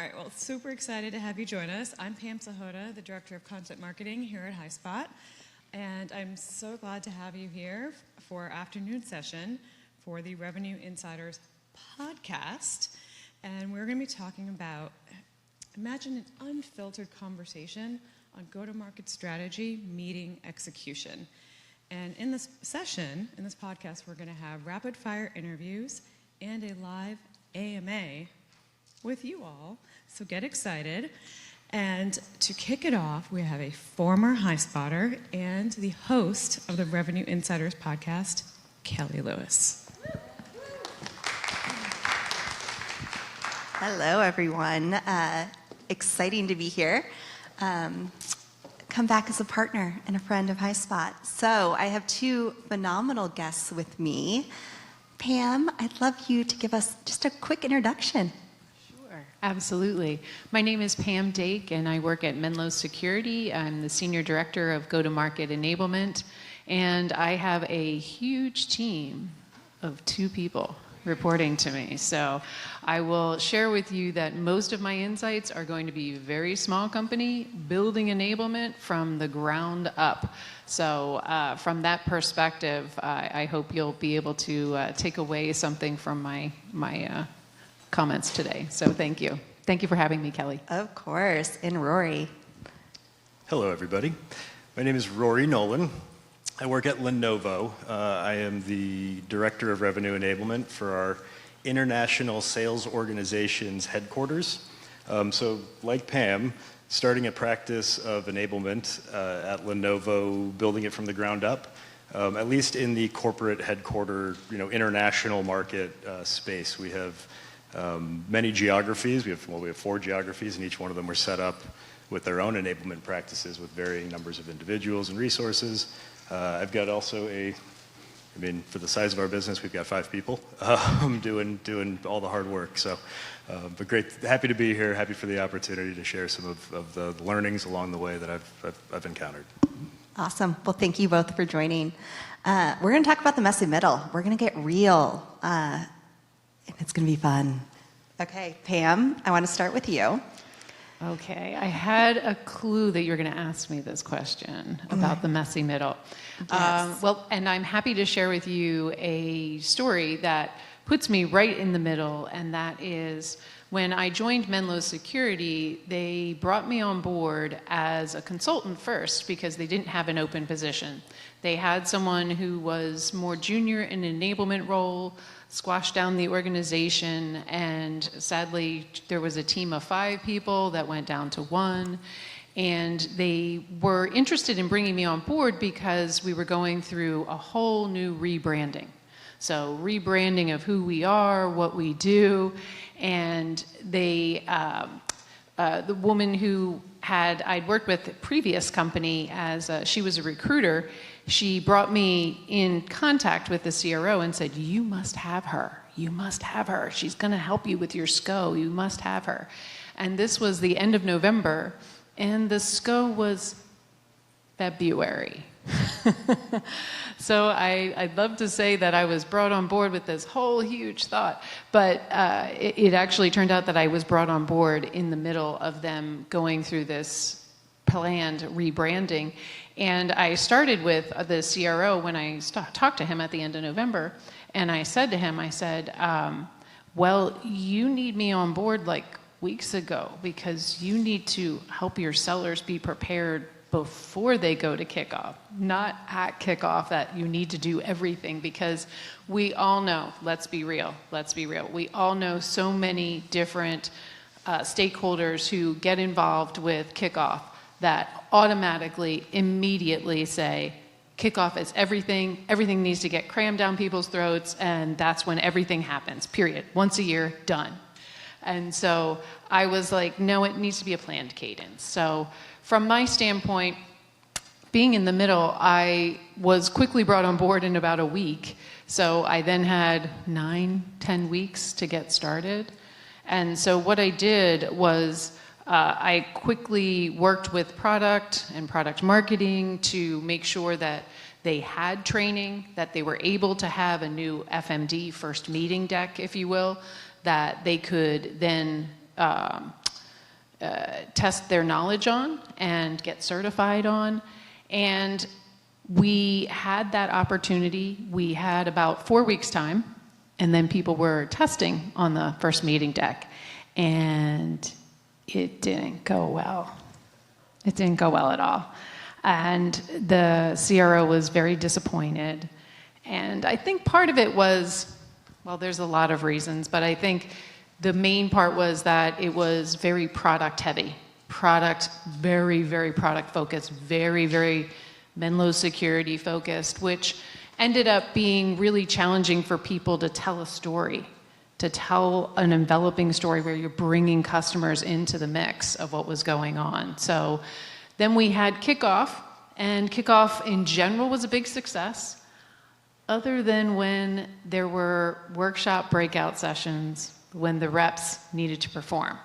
right, well, super excited to have you join us. I'm Pam Sahota, the Director of Content Marketing here at Highspot, and I'm so glad to have you here for our afternoon session for the Revenue Insiders podcast. And we're going to be talking about, imagine an unfiltered conversation on go-to-market strategy meeting execution. And in this session, in this podcast, we're going to have rapid-fire interviews and a live AMA with you all, so get excited. And to kick it off, we have a former Highspotter and the host of the Revenue Insiders podcast, Kelly Lewis. Hello, everyone. Exciting to be here. Come back as a partner and a friend of Highspot. So I have two phenomenal guests with me. Pam, I'd love you to give us just a quick introduction. Absolutely. My name is Pam Dake, and I work at Menlo Security. I'm the Senior Director of Go-to-Market Enablement, and I have a huge team of 2 people reporting to me. So I will share with you that most of my insights are going to be very small company, building enablement from the ground up. So from that perspective, I hope you'll be able to take away something from my comments today. So thank you. Thank you for having me, Kelly. Of course. And Rory. Hello, everybody. My name is Rory Nolan. I work at Lenovo. I am the Director of Revenue Enablement for our international sales organization's headquarters. So like Pam, starting a practice of enablement at Lenovo, building it from the ground up, at least in the corporate headquarter, international market space. We have many geographies. We have 4 geographies, and each one of them were set up with their own enablement practices with varying numbers of individuals and resources. I've got also for the size of our business, we've got 5 people doing all the hard work. So, but great, happy to be here. Happy for the opportunity to share some of the learnings along the way that I've encountered. Awesome. Well, thank you both for joining. We're going to talk about the messy middle. We're going to get real. It's going to be fun. Okay, Pam, I want to start with you. Okay, I had a clue that you were going to ask me this question about the messy middle. Yes. Well, and I'm happy to share with you a story that puts me right in the middle, and that is when I joined Menlo Security, they brought me on board as a consultant first because they didn't have an open position. They had someone who was more junior in an enablement role, squashed down the organization, and sadly there was a team of 5 people that went down to 1, and they were interested in bringing me on board because we were going through a whole new rebranding. So rebranding of who we are, what we do, and they, the woman who I'd worked with the previous company as she was a recruiter, she brought me in contact with the CRO and said, you must have her. You must have her. She's going to help you with your SCO. You must have her. And this was the end of November, and the SCO was February. So I'd love to say that I was brought on board with this whole huge thought, but it actually turned out that I was brought on board in the middle of them going through this planned rebranding. And I started with the CRO when I talked to him at the end of November, and I said to him, well, you need me on board like weeks ago because you need to help your sellers be prepared before they go to kickoff, not at kickoff that you need to do everything, because we all know, let's be real, we all know so many different stakeholders who get involved with kickoff that automatically, immediately say, kickoff is everything needs to get crammed down people's throats, and that's when everything happens, period. Once a year, done. And so I was like, no, it needs to be a planned cadence. So from my standpoint, being in the middle, I was quickly brought on board in about a week. So I then had 9-10 weeks to get started. And so what I did was I quickly worked with product and product marketing to make sure that they had training, that they were able to have a new FMD, first meeting deck, if you will, that they could then test their knowledge on and get certified on. And we had that opportunity. We had about 4 weeks' time, and then people were testing on the first meeting deck. And it didn't go well. It didn't go well at all. And the CRO was very disappointed. And I think part of it was, well, there's a lot of reasons, but I think the main part was that it was very product heavy. Very, very product focused, very, very Menlo Security focused, which ended up being really challenging for people to tell a story, to tell an enveloping story where you're bringing customers into the mix of what was going on. So then we had kickoff, and kickoff in general was a big success, other than when there were workshop breakout sessions when the reps needed to perform.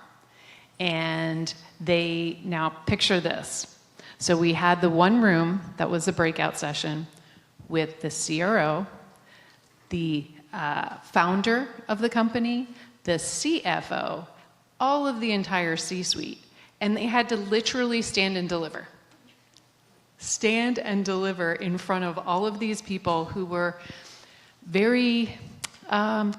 And they, now picture this. So we had the one room that was the breakout session with the CRO, the founder of the company, the CFO, all of the entire C-suite. And they had to literally stand and deliver. Stand and deliver in front of all of these people who were very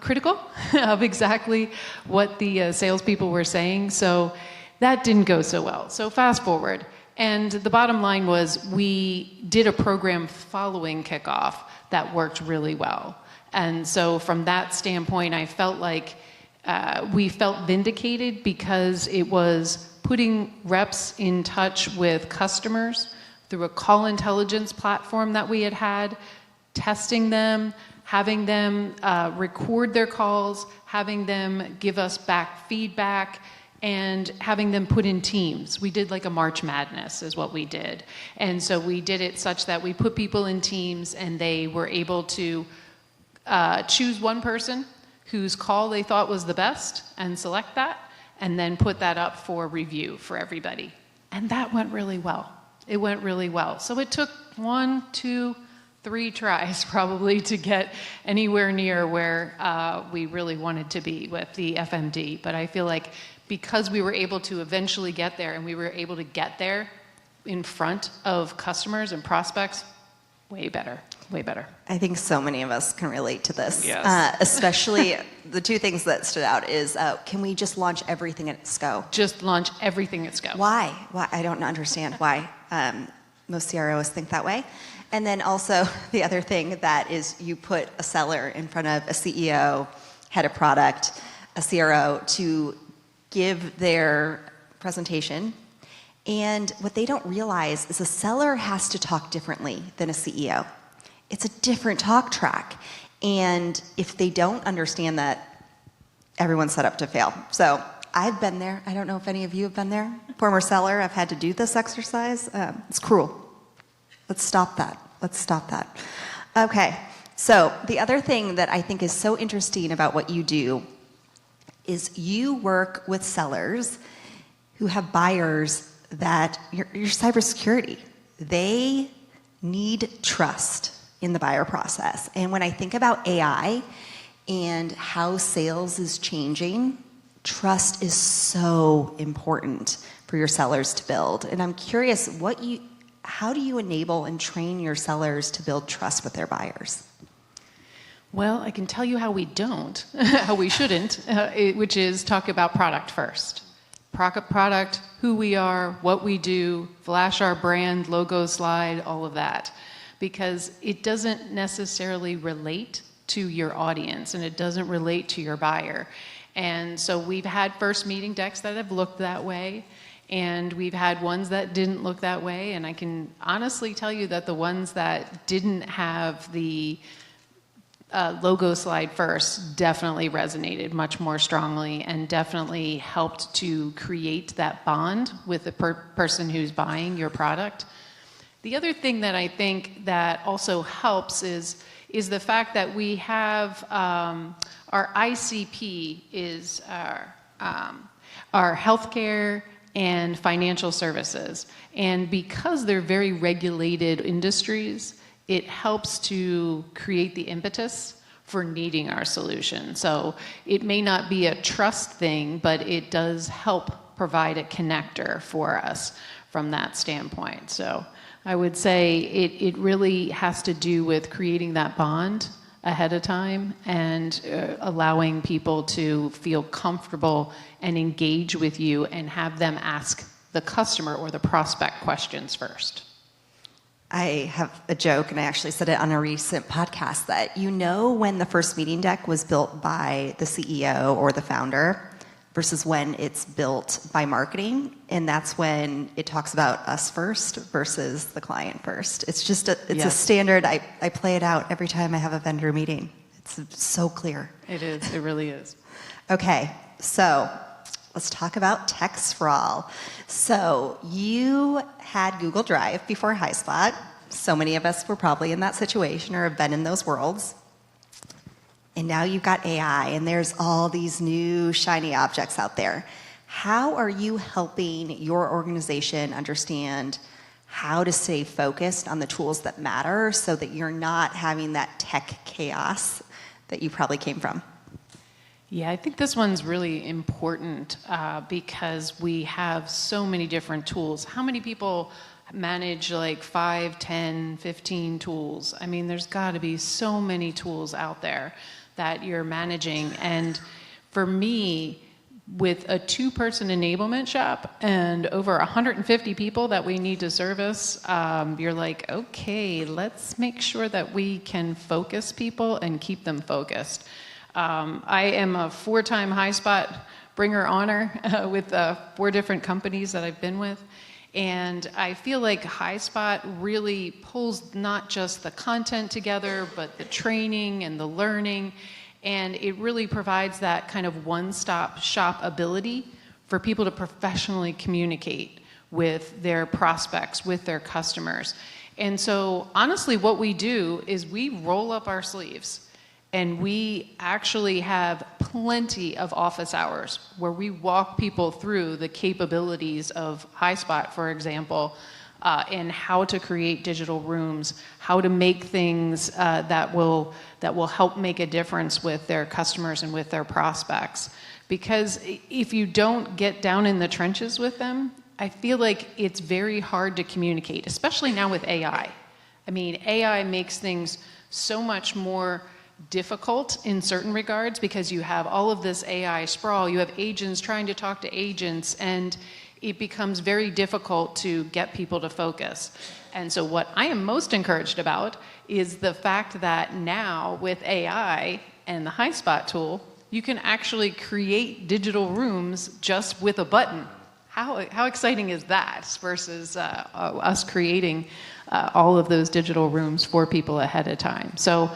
critical of exactly what the salespeople were saying. So that didn't go so well. So fast forward. And the bottom line was we did a program following kickoff that worked really well. And so from that standpoint, I felt like we felt vindicated because it was putting reps in touch with customers through a call intelligence platform that we had, testing them, having them record their calls, having them give us back feedback, and having them put in teams. We did like a March Madness is what we did. And so we did it such that we put people in teams and they were able to choose one person whose call they thought was the best and select that, and then put that up for review for everybody. And that went really well. It went really well. So it took 1, 2, 3 tries probably to get anywhere near where we really wanted to be with the FMD. But I feel like because we were able to eventually get there, and we were able to get there in front of customers and prospects, way better, way better. I think so many of us can relate to this. Yes. Especially the two things that stood out is, can we just launch everything at SCO? Just launch everything at SCO. Why? Why? I don't understand why most CROs think that way. And then also the other thing that is you put a seller in front of a CEO, head of product, a CRO to give their presentation. And what they don't realize is a seller has to talk differently than a CEO. It's a different talk track. And if they don't understand that, everyone's set up to fail. So I've been there. I don't know if any of you have been there. Former seller, I've had to do this exercise. It's cruel. Let's stop that. Let's stop that. Okay. So the other thing that I think is so interesting about what you do is you work with sellers who have buyers that your cybersecurity. They need trust in the buyer process. And when I think about AI and how sales is changing, trust is so important for your sellers to build. And I'm curious, how do you enable and train your sellers to build trust with their buyers? Well, I can tell you how we don't, how we shouldn't, which is talk about product first. Product, who we are, what we do, flash our brand, logo slide, all of that. Because it doesn't necessarily relate to your audience and it doesn't relate to your buyer. And so we've had first meeting decks that have looked that way, and we've had ones that didn't look that way. And I can honestly tell you that the ones that didn't have the logo slide first definitely resonated much more strongly and definitely helped to create that bond with the person who's buying your product. The other thing that I think that also helps is the fact that we have our ICP is our healthcare and financial services. And because they're very regulated industries, it helps to create the impetus for needing our solution. So it may not be a trust thing, but it does help provide a connector for us from that standpoint. So I would say it really has to do with creating that bond ahead of time and allowing people to feel comfortable and engage with you and have them ask the customer or the prospect questions first. I have a joke, and I actually said it on a recent podcast, that you know when the first meeting deck was built by the CEO or the founder versus when it's built by marketing, and that's when it talks about us first versus the client first. It's just a standard. I play it out every time I have a vendor meeting. It's so clear. It is. It really is. Okay, so let's talk about text for all. So you had Google Drive before Highspot. So many of us were probably in that situation or have been in those worlds. And now you've got AI, and there's all these new shiny objects out there. How are you helping your organization understand how to stay focused on the tools that matter so that you're not having that tech chaos that you probably came from? Yeah, I think this one's really important because we have so many different tools. How many people manage like 5, 10, 15 tools? I mean, there's got to be so many tools out there that you're managing. And for me, with a 2-person enablement shop and over 150 people that we need to service, you're like, okay, let's make sure that we can focus people and keep them focused. I am a 4-time Highspot bringer honor with 4 different companies that I've been with. And I feel like Highspot really pulls not just the content together, but the training and the learning. And it really provides that kind of one-stop shop ability for people to professionally communicate with their prospects, with their customers. And so honestly, what we do is we roll up our sleeves. And we actually have plenty of office hours where we walk people through the capabilities of Highspot, for example, and how to create digital rooms, how to make things that will help make a difference with their customers and with their prospects. Because if you don't get down in the trenches with them, I feel like it's very hard to communicate, especially now with AI. I mean, AI makes things so much more difficult in certain regards because you have all of this AI sprawl, you have agents trying to talk to agents, and it becomes very difficult to get people to focus. And so what I am most encouraged about is the fact that now with AI and the Highspot tool, you can actually create digital rooms just with a button. How exciting is that versus us creating all of those digital rooms for people ahead of time? So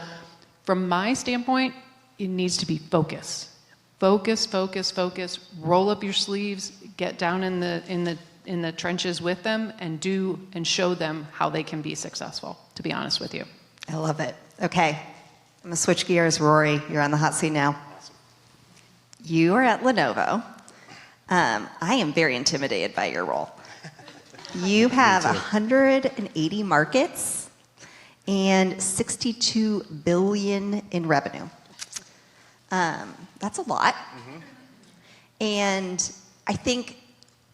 from my standpoint, it needs to be focus. Focus, focus, focus. Roll up your sleeves, get down in the trenches with them, and show them how they can be successful, to be honest with you. I love it. Okay, I'm gonna switch gears. Rory, you're on the hot seat now. You are at Lenovo. I am very intimidated by your role. You have 180 markets and 62 billion in revenue. That's a lot. Mm-hmm. And I think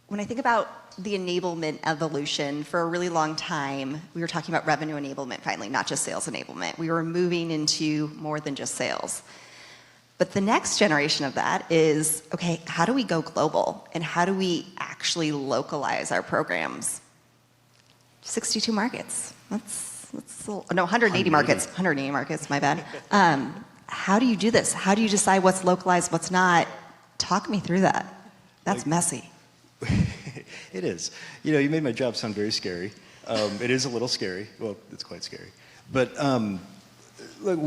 when I think about the enablement evolution, for a really long time, we were talking about revenue enablement finally, not just sales enablement. We were moving into more than just sales. But the next generation of that is, okay, how do we go global? And how do we actually localize our programs? 62 markets. No, 180 markets. 180 markets, my bad. How do you do this? How do you decide what's localized, what's not? Talk me through that. That's messy. It is. You know, you made my job sound very scary. It is a little scary. Well, it's quite scary. But look,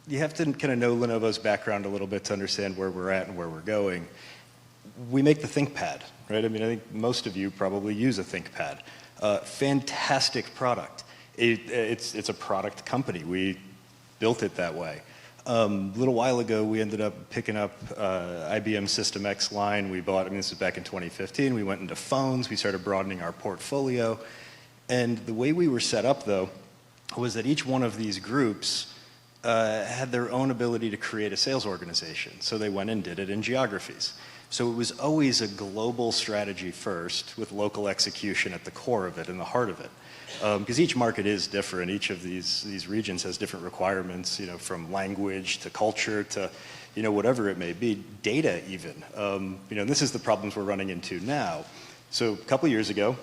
you have to kind of know Lenovo's background a little bit to understand where we're at and where we're going. We make the ThinkPad, right? I mean, I think most of you probably use a ThinkPad. Fantastic product. It's a product company. We built it that way. A little while ago, we ended up picking up IBM System X line. We bought, I mean, this was back in 2015. We went into phones. We started broadening our portfolio. And the way we were set up, though, was that each one of these groups had their own ability to create a sales organization. So they went and did it in geographies. So it was always a global strategy first with local execution at the core of it and the heart of it. Because each market is different. Each of these regions has different requirements, from language to culture to, whatever it may be, data even. And this is the problems we're running into now. So a couple years ago,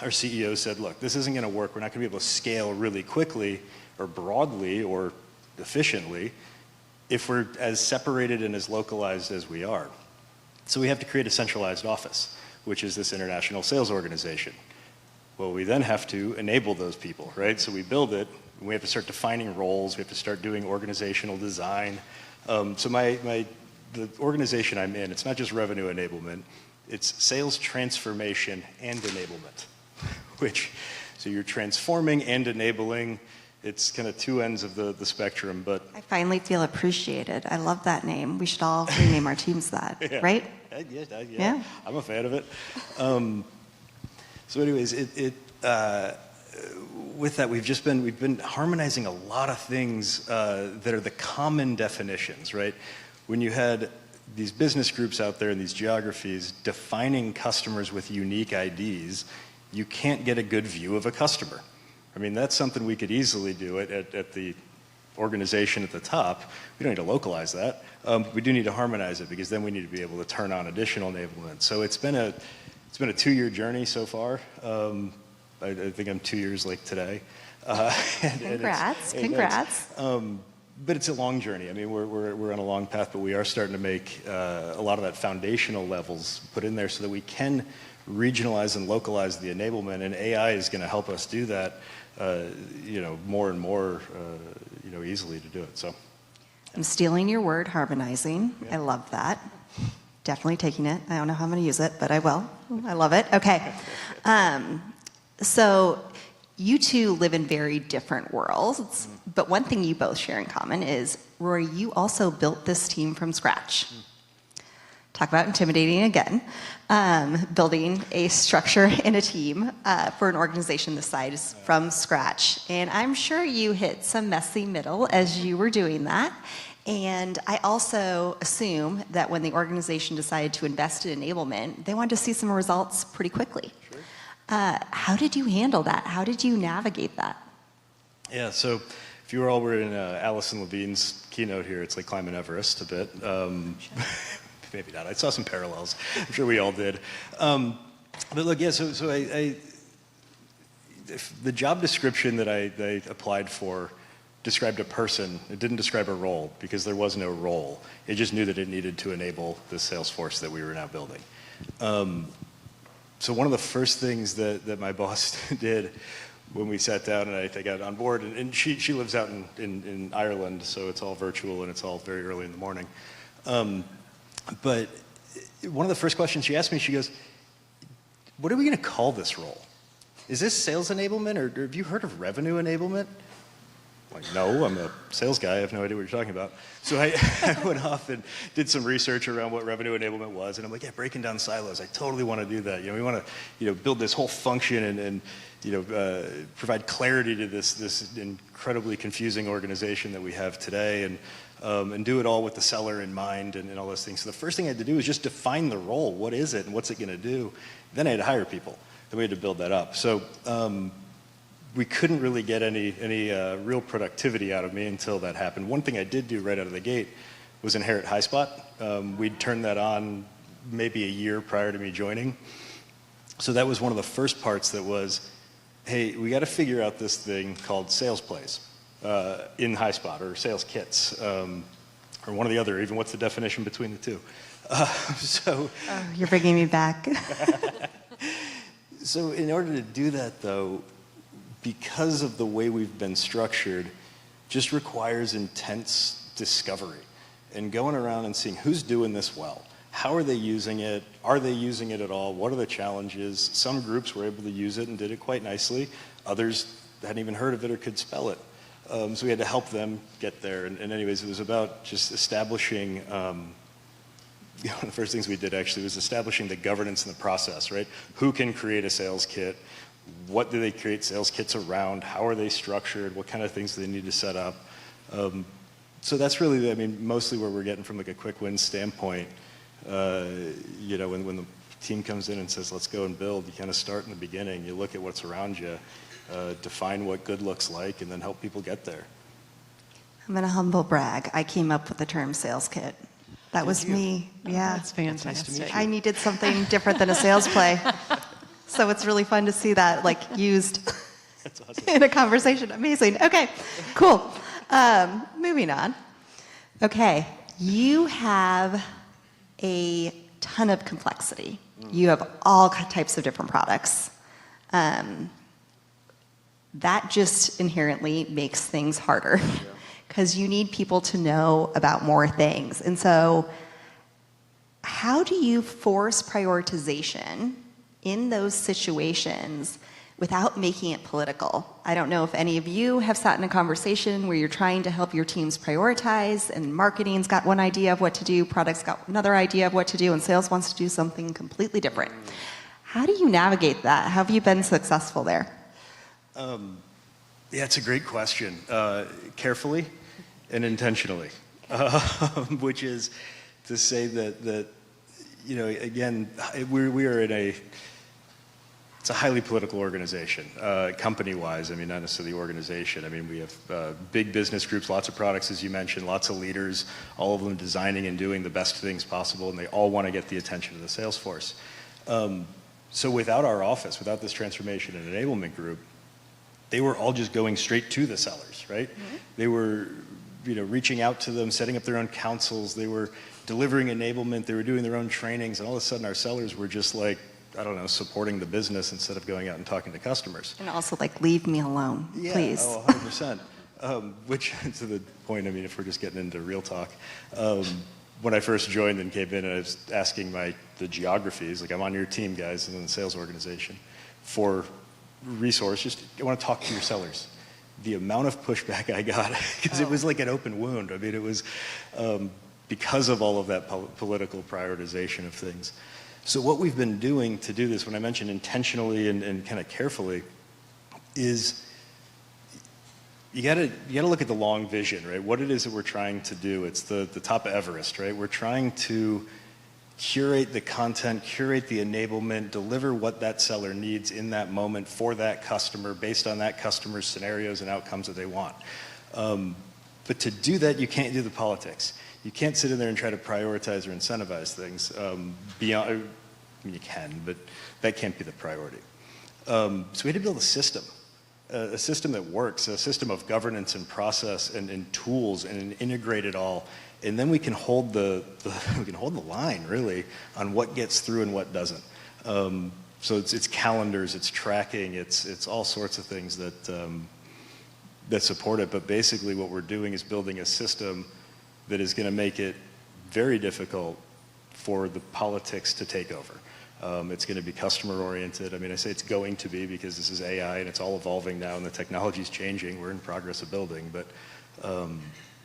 our CEO said, look, this isn't going to work. We're not going to be able to scale really quickly or broadly or efficiently if we're as separated and as localized as we are. So we have to create a centralized office, which is this international sales organization. Well, we then have to enable those people, right? So we build it, and we have to start defining roles, we have to start doing organizational design. So the organization I'm in, it's not just revenue enablement, it's sales transformation and enablement, so you're transforming and enabling. It's kind of two ends of the spectrum, but... I finally feel appreciated. I love that name. We should all rename our teams that, yeah. right? Yeah, I'm a fan of it. So anyways, with that, we've been harmonizing a lot of things that are the common definitions, right? When you had these business groups out there in these geographies defining customers with unique IDs, you can't get a good view of a customer. I mean, that's something we could easily do at the organization at the top. We don't need to localize that. We do need to harmonize it, because then we need to be able to turn on additional enablement. So it's been a 2-year journey so far. I think I'm 2 years late today. Congrats. But it's a long journey. I mean, we're on a long path, but we are starting to make a lot of that foundational levels put in there so that we can regionalize and localize the enablement, and AI is going to help us do that, more and more, easily to do it. So, I'm stealing your word, harmonizing. Yeah. I love that. Definitely taking it. I don't know how I'm going to use it, but I will. I love it. Okay. So you two live in very different worlds, but one thing you both share in common is, Rory, you also built this team from scratch. Talk about intimidating again. Building a structure and a team for an organization this size from scratch. And I'm sure you hit some messy middle as you were doing that. And I also assume that when the organization decided to invest in enablement, they wanted to see some results pretty quickly. Sure. How did you handle that? How did you navigate that? Yeah, so if you all were in Allison Levine's keynote here, it's like climbing Everest a bit. Maybe not. I saw some parallels. I'm sure we all did. But look, yeah, so the job description that I applied for described a person. It didn't describe a role, because there was no role. It just knew that it needed to enable the sales force that we were now building. So one of the first things that my boss did when we sat down and I got on board, and she lives out in Ireland, so it's all virtual and it's all very early in the morning. But one of the first questions she asked me, she goes, what are we going to call this role? Is this sales enablement, or have you heard of revenue enablement? I'm like, no, I'm a sales guy. I have no idea what you're talking about. So I went off and did some research around what revenue enablement was, and I'm like, yeah, breaking down silos. I totally want to do that. We want to, build this whole function and provide clarity to this incredibly confusing organization that we have today, and do it all with the seller in mind and all those things. So the first thing I had to do was just define the role. What is it and what's it going to do? Then I had to hire people. Then we had to build that up. So we couldn't really get any real productivity out of me until that happened. One thing I did do right out of the gate was inherit Highspot. We'd turned that on maybe a year prior to me joining. So that was one of the first parts that was, hey, we got to figure out this thing called sales plays in Highspot, or sales kits, or one or the other. Even what's the definition between the two? You're bringing me back. So in order to do that, though, because of the way we've been structured, just requires intense discovery and going around and seeing who's doing this well. How are they using it? Are they using it at all? What are the challenges? Some groups were able to use it and did it quite nicely. Others hadn't even heard of it or could spell it. So we had to help them get there. And anyways, it was about just establishing, one of the first things we did actually was establishing the governance and the process, right? Who can create a sales kit? What do they create sales kits around? How are they structured? What kind of things do they need to set up? So that's really, mostly where we're getting from like a quick win standpoint. When the team comes in and says, let's go and build, you kind of start in the beginning. You look at what's around you, define what good looks like, and then help people get there. I'm going to humble brag. I came up with the term sales kit. That was me. Yeah. That's fantastic. I needed something different than a sales play. So it's really fun to see that used That's awesome. in a conversation. Amazing. Okay, cool. Moving on. Okay, you have a ton of complexity. You have all types of different products. That just inherently makes things harder because you need people to know about more things. And so how do you force prioritization in those situations without making it political? I don't know if any of you have sat in a conversation where you're trying to help your teams prioritize, and marketing's got one idea of what to do, product's got another idea of what to do, and sales wants to do something completely different. How do you navigate that? How have you been successful there? Yeah, it's a great question. Carefully and intentionally, which is to say that again, we are in it's a highly political organization, company-wise. I mean, not necessarily the organization. I mean, we have big business groups, lots of products, as you mentioned, lots of leaders, all of them designing and doing the best things possible, and they all want to get the attention of the sales force. So without our office, without this transformation and enablement group, they were all just going straight to the sellers, right? Mm-hmm. They were, reaching out to them, setting up their own councils. They were delivering enablement. They were doing their own trainings. And all of a sudden, our sellers were just supporting the business instead of going out and talking to customers. And also leave me alone, please. Oh, 100%. Which, to the point, I mean, if we're just getting into real talk, when I first joined and came in, I was asking the geographies, I'm on your team, guys, in the sales organization, for resource, I want to talk to your sellers. The amount of pushback I got, because it was like an open wound. I mean, it was because of all of that political prioritization of things. So what we've been doing to do this, when I mentioned intentionally and kind of carefully, is you gotta look at the long vision, right? What it is that we're trying to do. It's the top of Everest, right? We're trying to curate the content, curate the enablement, deliver what that seller needs in that moment for that customer based on that customer's scenarios and outcomes that they want. But to do that, you can't do the politics. You can't sit in there and try to prioritize or incentivize things beyond. I mean, you can, but that can't be the priority. So we had to build a system that works, a system of governance and process and tools, and integrate it all. And then we can hold the line really on what gets through and what doesn't. So it's calendars, it's tracking, it's all sorts of things that support it. But basically, what we're doing is building a system that is going to make it very difficult for the politics to take over. It's going to be customer oriented. I mean, I say it's going to be because this is AI and it's all evolving now and the technology's changing. We're in progress of building, but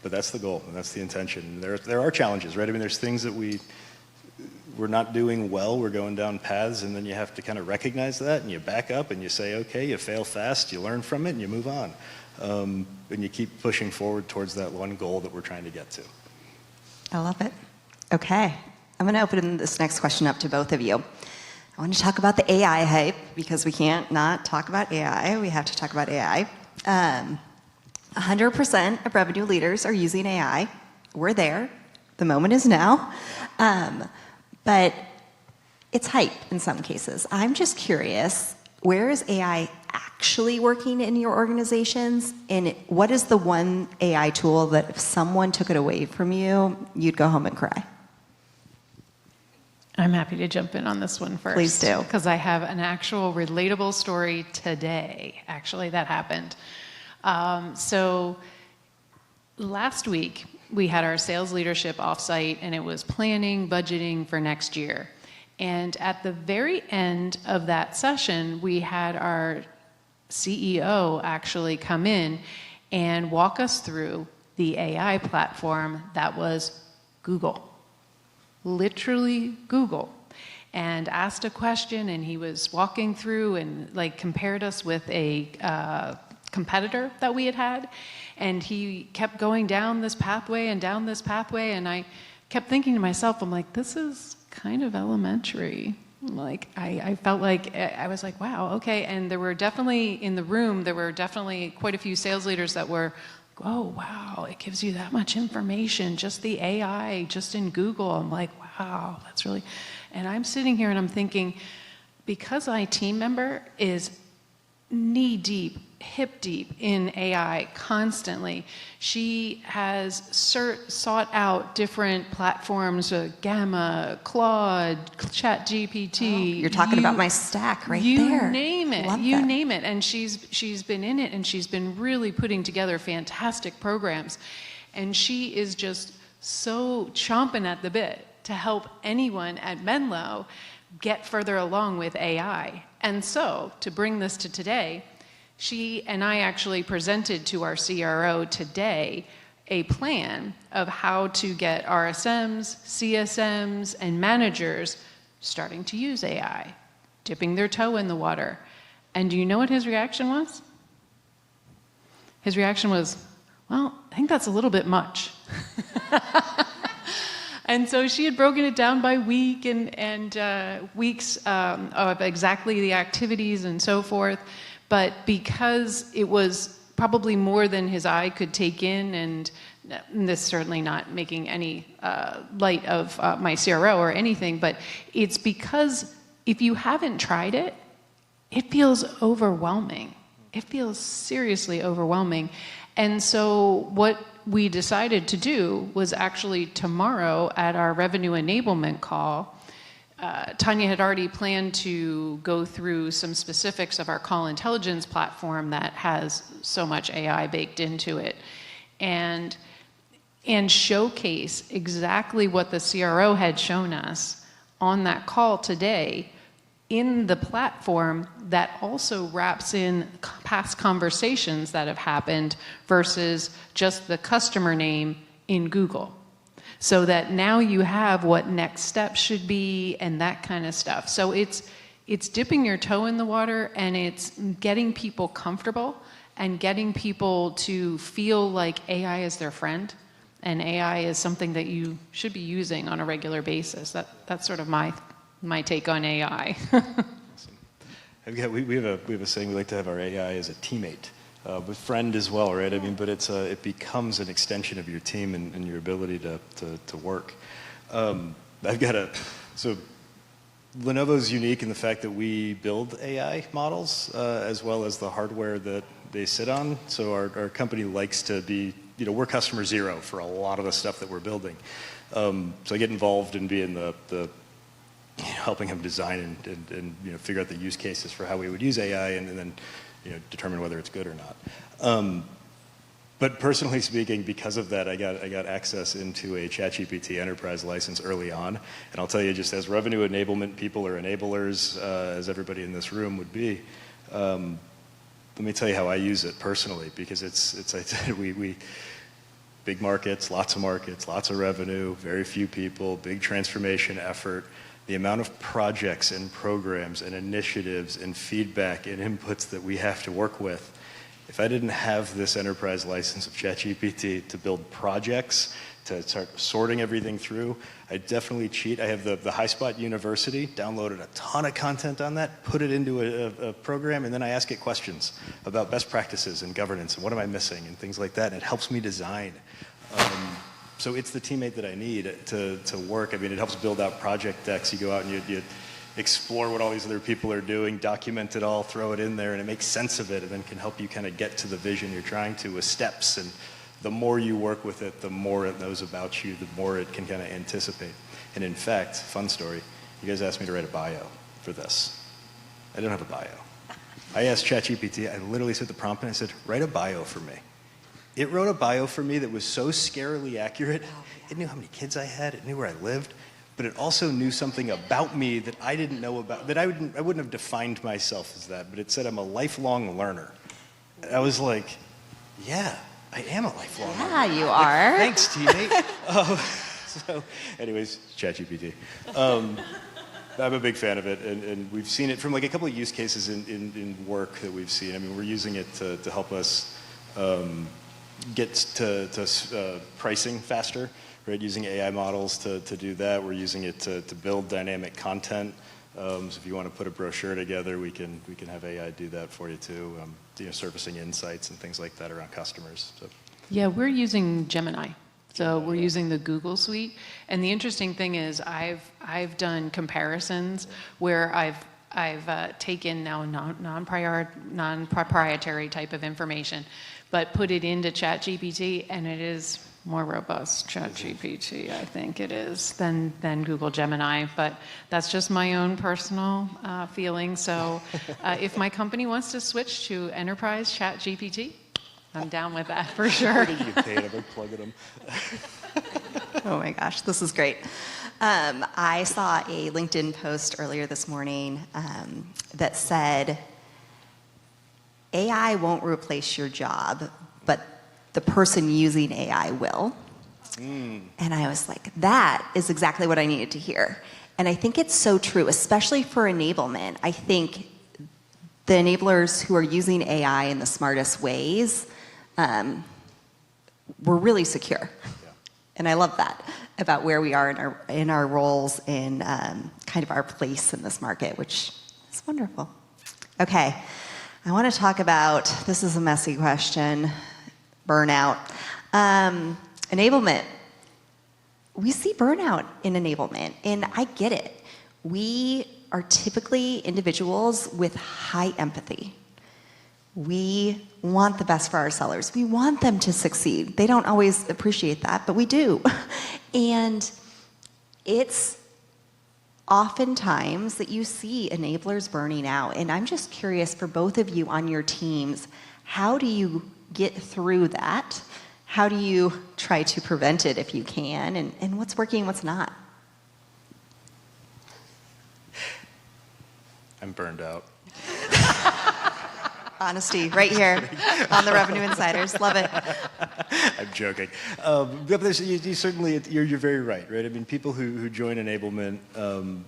that's the goal and that's the intention. There are challenges, right? I mean, there's things that we're not doing well. We're going down paths, and then you have to kind of recognize that and you back up and you say, okay, you fail fast, you learn from it, and you move on. And you keep pushing forward towards that one goal that we're trying to get to. I love it. Okay. I'm going to open this next question up to both of you. I want to talk about the AI hype because we can't not talk about AI. We have to talk about AI. 100% of revenue leaders are using AI. We're there. The moment is now. But it's hype in some cases. I'm just curious, where is AI actually working in your organizations? And what is the one AI tool that if someone took it away from you, you'd go home and cry? I'm happy to jump in on this one first. Please do. Because I have an actual relatable story today, actually, that happened. So last week, we had our sales leadership offsite, and it was planning, budgeting for next year. And at the very end of that session, we had our CEO actually come in and walk us through the AI platform that was Google. Literally Google, and asked a question, and he was walking through and compared us with a competitor that we had, and he kept going down this pathway, and I kept thinking to myself, I'm like, this is kind of elementary. Like, I felt like, I was like, wow, okay. And there were definitely, in the room, there were definitely quite a few sales leaders that were, oh, wow, it gives you that much information, just the AI, just in Google. I'm like, wow, that's really, and I'm sitting here and I'm thinking, because my team member is knee deep, hip deep in AI constantly. She has sought out different platforms, Gamma, Claude, ChatGPT. You're talking about my stack right you there. You name it. Love you that. name it. And she's been in it, and she's been really putting together fantastic programs. And she is just so chomping at the bit to help anyone at Menlo get further along with AI. And so, to bring this to today, she and I actually presented to our CRO today a plan of how to get RSMs, CSMs, and managers starting to use AI, dipping their toe in the water. And do you know what his reaction was? His reaction was, well, I think that's a little bit much. And so she had broken it down by week and weeks of exactly the activities and so forth. But because it was probably more than his eye could take in, and this is certainly not making any light of my CRO or anything, but it's because if you haven't tried it, it feels overwhelming. It feels seriously overwhelming. And so what we decided to do was actually tomorrow at our revenue enablement call, Tanya had already planned to go through some specifics of our call intelligence platform that has so much AI baked into it, and showcase exactly what the CRO had shown us on that call today in the platform that also wraps in past conversations that have happened versus just the customer name in Google. So that now you have what next steps should be and that kind of stuff. So it's dipping your toe in the water, and it's getting people comfortable and getting people to feel like AI is their friend and AI is something that you should be using on a regular basis. That's sort of my take on AI. Awesome. We have a saying, we like to have our AI as a teammate. But friend as well, right? I mean, but it becomes an extension of your team and your ability to work. So Lenovo's unique in the fact that we build AI models as well as the hardware that they sit on. So our company likes to be, we're customer zero for a lot of the stuff that we're building. So I get involved in being the helping him design and figure out the use cases for how we would use AI and then determine whether it's good or not. But personally speaking, because of that, I got access into a ChatGPT enterprise license early on. And I'll tell you, just as revenue enablement people or enablers, as everybody in this room would be, let me tell you how I use it personally, because we big markets, lots of revenue, very few people, big transformation effort. The amount of projects and programs and initiatives and feedback and inputs that we have to work with. If I didn't have this enterprise license of ChatGPT to build projects, to start sorting everything through, I'd definitely cheat. I have the Highspot University, downloaded a ton of content on that, put it into a program, and then I ask it questions about best practices and governance and what am I missing and things like that, and it helps me design. So it's the teammate that I need to work. I mean, it helps build out project decks. You go out and you explore what all these other people are doing, document it all, throw it in there, and it makes sense of it, and then can help you kind of get to the vision you're trying to with steps. And the more you work with it, the more it knows about you, the more it can kind of anticipate. And in fact, fun story, you guys asked me to write a bio for this. I don't have a bio. I asked ChatGPT, I literally said the prompt, and I said, write a bio for me. It wrote a bio for me that was so scarily accurate. It knew how many kids I had, it knew where I lived, but it also knew something about me that I didn't know about, that I wouldn't have defined myself as that, but it said I'm a lifelong learner. And I was like, yeah, I am a lifelong learner. Yeah, you are. Thanks, teammate. So anyways, ChatGPT. I'm a big fan of it, and we've seen it from like a couple of use cases in work that we've seen. I mean, we're using it to help us get to pricing faster, right? Using AI models to do that. We're using it to build dynamic content. So if you want to put a brochure together, we can have AI do that for you too. Surfacing insights and things like that around customers. So. Yeah, we're using Gemini. So we're using the Google suite. And the interesting thing is I've done comparisons where I've taken now non-proprietary type of information, but put it into ChatGPT, and it is more robust, ChatGPT, I think it is, than Google Gemini. But that's just my own personal feeling. So if my company wants to switch to enterprise ChatGPT, I'm down with that for sure. Where did you pay them? I'm plugging them. Oh my gosh, this is great. I saw a LinkedIn post earlier this morning that said, AI won't replace your job, but the person using AI will. And I was like, that is exactly what I needed to hear. And I think it's so true, especially for enablement. I think the enablers who are using AI in the smartest ways, we're really secure. Yeah. And I love that about where we are in our roles in kind of our place in this market, which is wonderful. Okay, I want to talk about, this is a messy question, burnout. Enablement. We see burnout in enablement, and I get it. We are typically individuals with high empathy. We want the best for our sellers. We want them to succeed. They don't always appreciate that, but we do. And it's oftentimes that you see enablers burning out. And I'm just curious for both of you on your teams, how do you get through that? How do you try to prevent it if you can? And what's working, what's not? I'm burned out. Honesty, right here on the Revenue Insiders. Love it. I'm joking. But you're very right? I mean, people who join enablement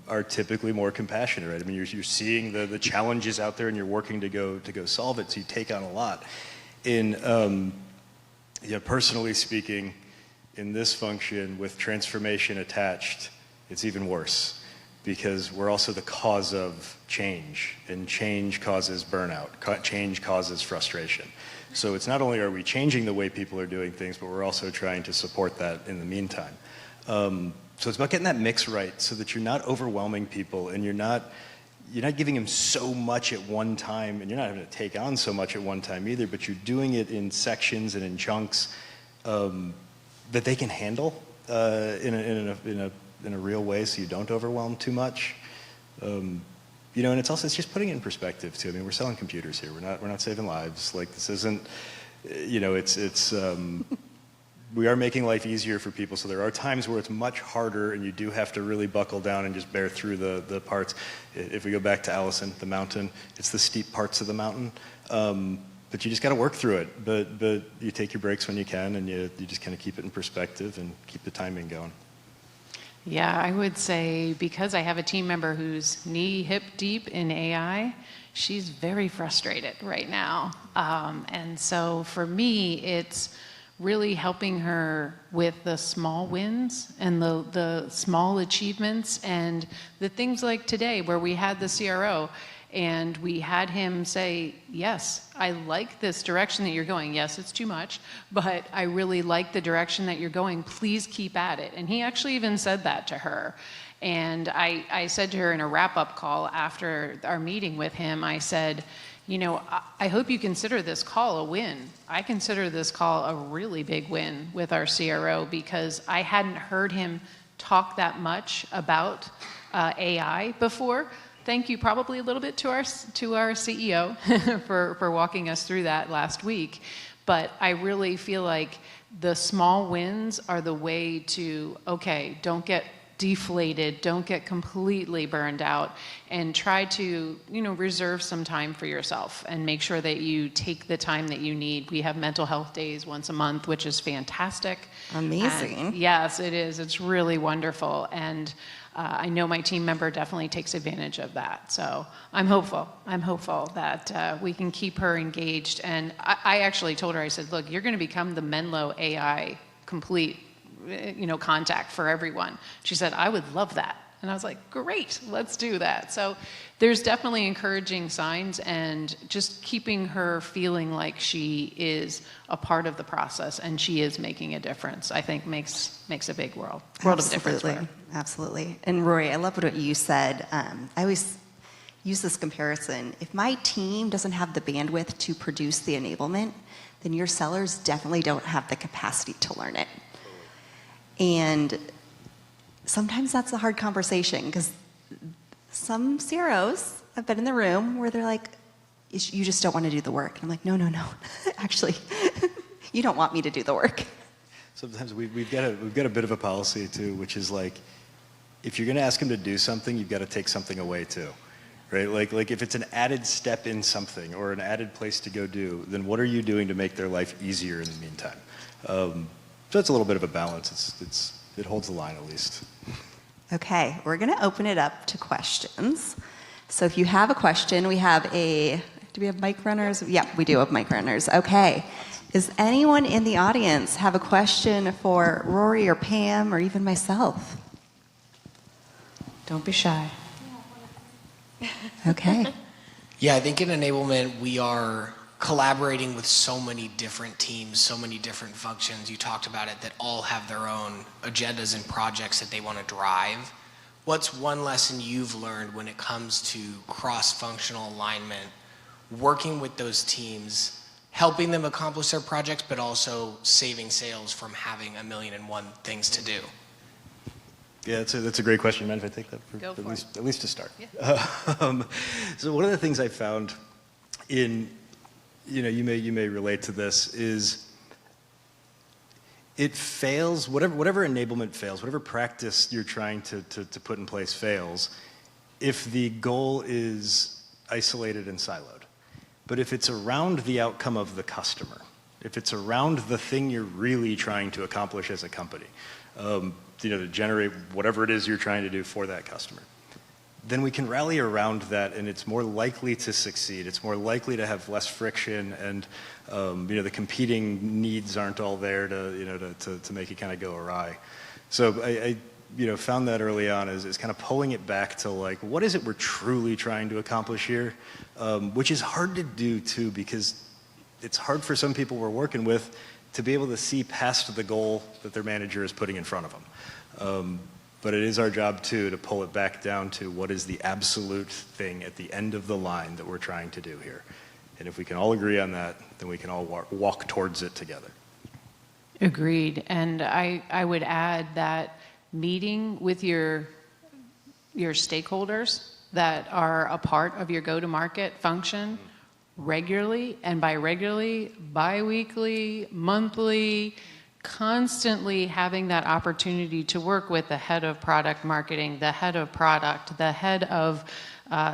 are typically more compassionate, right? I mean, you're seeing the challenges out there, and you're working to go solve it. So you take on a lot. Personally speaking, in this function with transformation attached, it's even worse, because we're also the cause of change, and change causes burnout. Change causes frustration. So it's not only are we changing the way people are doing things, but we're also trying to support that in the meantime. So it's about getting that mix right, so that you're not overwhelming people, and you're not giving them so much at one time, and you're not having to take on so much at one time either, but you're doing it in sections and in chunks that they can handle in a real way, so you don't overwhelm too much. And it's just putting it in perspective too. I mean, we're selling computers here. We're not saving lives. Like, this isn't, we are making life easier for people. So there are times where it's much harder, and you do have to really buckle down and just bear through the parts. If we go back to Allison, the mountain, it's the steep parts of the mountain. But you just got to work through it. But you take your breaks when you can, and you just kind of keep it in perspective and keep the timing going. Yeah, I would say, because I have a team member who's knee-hip deep in AI, she's very frustrated right now. And so for me, it's really helping her with the small wins and the small achievements, and the things like today where we had the CRO and we had him say, yes, I like this direction that you're going. Yes, it's too much, but I really like the direction that you're going. Please keep at it. And he actually even said that to her. And I said to her in a wrap-up call after our meeting with him, I said, I hope you consider this call a win. I consider this call a really big win with our CRO, because I hadn't heard him talk that much about AI before. Thank you probably a little bit to our CEO for walking us through that last week. But I really feel like the small wins are the way to, okay, don't get deflated, don't get completely burned out, and try to, reserve some time for yourself and make sure that you take the time that you need. We have mental health days once a month, which is fantastic. Amazing. And yes, it is. It's really wonderful. And I know my team member definitely takes advantage of that. So I'm hopeful. I'm hopeful that we can keep her engaged. And I actually told her, I said, look, you're going to become the Menlo AI complete contact for everyone. She said, I would love that. And I was like, great, let's do that. So there's definitely encouraging signs, and just keeping her feeling like she is a part of the process and she is making a difference, I think makes a big world of difference for her. Absolutely. And Rory, I love what you said. I always use this comparison. If my team doesn't have the bandwidth to produce the enablement, then your sellers definitely don't have the capacity to learn it. And sometimes that's a hard conversation, because some CROs, I've been in the room where they're like, you just don't want to do the work. And I'm like, no. Actually, you don't want me to do the work. Sometimes we've got a bit of a policy too, which is like, if you're going to ask them to do something, you've got to take something away too, right? Like if it's an added step in something or an added place to go do, then what are you doing to make their life easier in the meantime? So it's a little bit of a balance. It holds the line at least. Okay, we're going to open it up to questions. So if you have a question, do we have mic runners? Yeah, we do have mic runners. Okay. Does anyone in the audience have a question for Rory or Pam or even myself? Don't be shy. Okay. Yeah, I think in enablement, we are collaborating with so many different teams, so many different functions. You talked about it, that all have their own agendas and projects that they want to drive. What's one lesson you've learned when it comes to cross-functional alignment, working with those teams, helping them accomplish their projects, but also saving sales from having 1,000,001 things to do? Yeah, that's a great question. Mind if I take that at least to start? Yeah. So one of the things I found in, you may relate to this, is it fails, whatever enablement fails, whatever practice you're trying to put in place fails, if the goal is isolated and siloed. But if it's around the outcome of the customer, if it's around the thing you're really trying to accomplish as a company, to generate whatever it is you're trying to do for that customer, then we can rally around that, and it's more likely to succeed. It's more likely to have less friction, and the competing needs aren't all there to make it kind of go awry. So I found that early on is kind of pulling it back to, like, what is it we're truly trying to accomplish here, which is hard to do too, because it's hard for some people we're working with to be able to see past the goal that their manager is putting in front of them. But it is our job too to pull it back down to what is the absolute thing at the end of the line that we're trying to do here. And if we can all agree on that, then we can all walk towards it together. Agreed. And I would add that meeting with your stakeholders that are a part of your go-to-market function regularly, and by regularly, bi-weekly, monthly, constantly having that opportunity to work with the head of product marketing, the head of product, the head of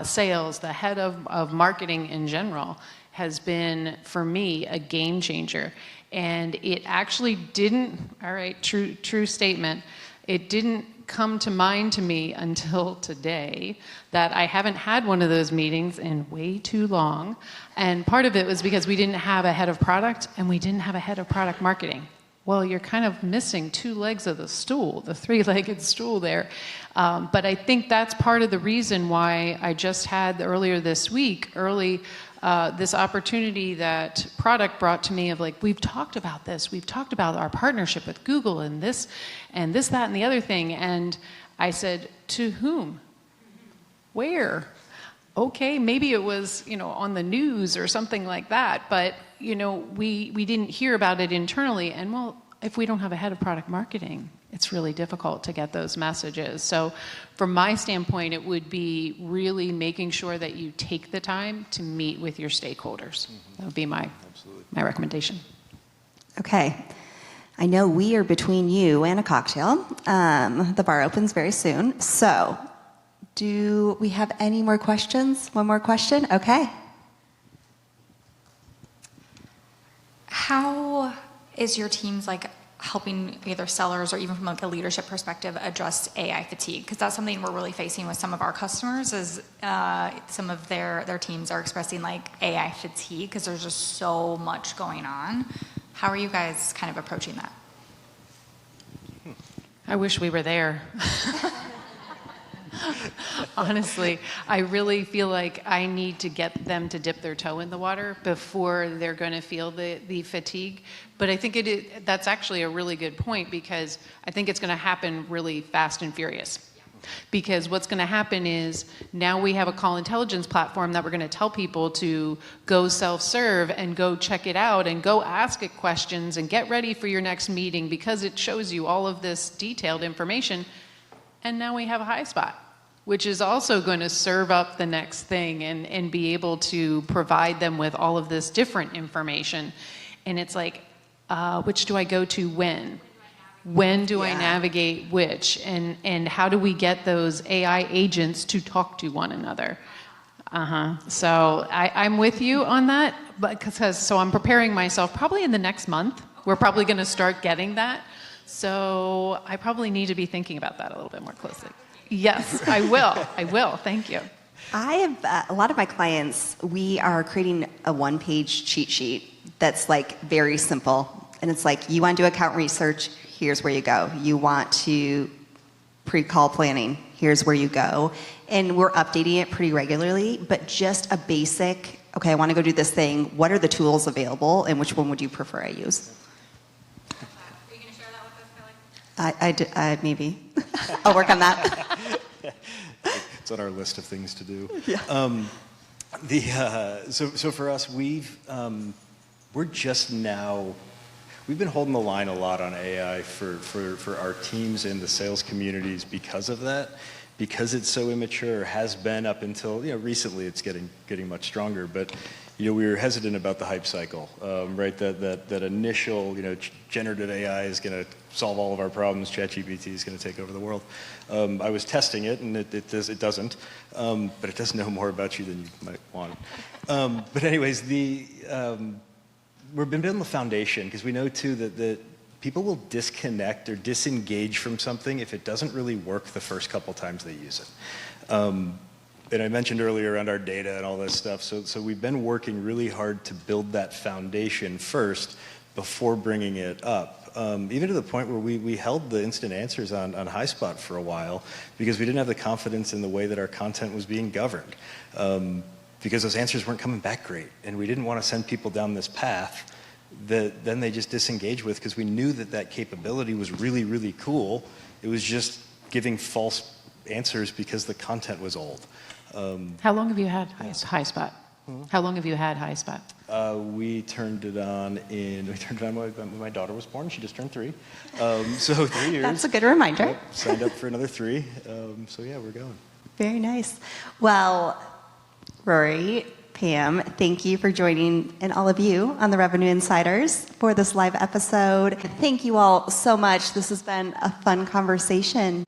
sales, the head of marketing in general, has been, for me, a game changer. And it actually didn't, all right, true statement, it didn't come to mind to me until today that I haven't had one of those meetings in way too long. And part of it was because we didn't have a head of product and we didn't have a head of product marketing. Well, you're kind of missing two legs of the stool, the three-legged stool there. But I think that's part of the reason why I just had earlier this week, this opportunity that product brought to me of, like, we've talked about this. We've talked about our partnership with Google and this, that, and the other thing. And I said, to whom? Where? Okay, maybe it was, on the news or something like that. But, we didn't hear about it internally. And, well, if we don't have a head of product marketing, it's really difficult to get those messages. So from my standpoint, it would be really making sure that you take the time to meet with your stakeholders. That would be my recommendation. Okay. I know we are between you and a cocktail. The bar opens very soon. So, do we have any more questions? One more question? Okay. How is your teams like helping either sellers or even from like a leadership perspective address AI fatigue? Because that's something we're really facing with some of our customers is some of their teams are expressing like AI fatigue because there's just so much going on. How are you guys kind of approaching that? I wish we were there. Honestly, I really feel like I need to get them to dip their toe in the water before they're going to feel the fatigue. But I think that's actually a really good point because I think it's going to happen really fast and furious. Because what's going to happen is now we have a call intelligence platform that we're going to tell people to go self-serve and go check it out and go ask it questions and get ready for your next meeting because it shows you all of this detailed information. And now we have a Highspot, which is also going to serve up the next thing and be able to provide them with all of this different information. And it's like, which do I go to when? When do I navigate which? And how do we get those AI agents to talk to one another? So I'm with you on that, so I'm preparing myself probably in the next month. We're probably going to start getting that. So I probably need to be thinking about that a little bit more closely. Yes, I will. I will. Thank you. I have a lot of my clients, we are creating a one-page cheat sheet that's like very simple. And it's like, you want to do account research, here's where you go. You want to pre-call planning, here's where you go. And we're updating it pretty regularly, but just a basic, okay, I want to go do this thing. What are the tools available and which one would you prefer I use? Are you going to share that with us, Kelly? Maybe. I'll work on that. It's on our list of things to do. Yeah. So for us, we're just now, we've been holding the line a lot on AI for our teams and the sales communities because of that, because it's so immature, has been up until, recently it's getting much stronger, but we were hesitant about the hype cycle, right? That initial, generative AI is going to solve all of our problems. ChatGPT is going to take over the world. I was testing it, and it doesn't, but it does know more about you than you might want. But anyways, we've been building the foundation because we know too that people will disconnect or disengage from something if it doesn't really work the first couple times they use it. And I mentioned earlier around our data and all this stuff, so we've been working really hard to build that foundation first before bringing it up. Even to the point where we held the instant answers on Highspot for a while because we didn't have the confidence in the way that our content was being governed. Because those answers weren't coming back great, and we didn't want to send people down this path that then they just disengage with because we knew that capability was really, really cool. It was just giving false answers because the content was old. How long have you had Highspot? How long have you had Highspot? We turned it on when my daughter was born. She just turned 3. So 3 years. That's a good reminder. Yep, signed up for another 3. So yeah, we're going. Very nice. Well, Rory, Pam, thank you for joining, and all of you on the Revenue Insiders for this live episode. Thank you all so much. This has been a fun conversation.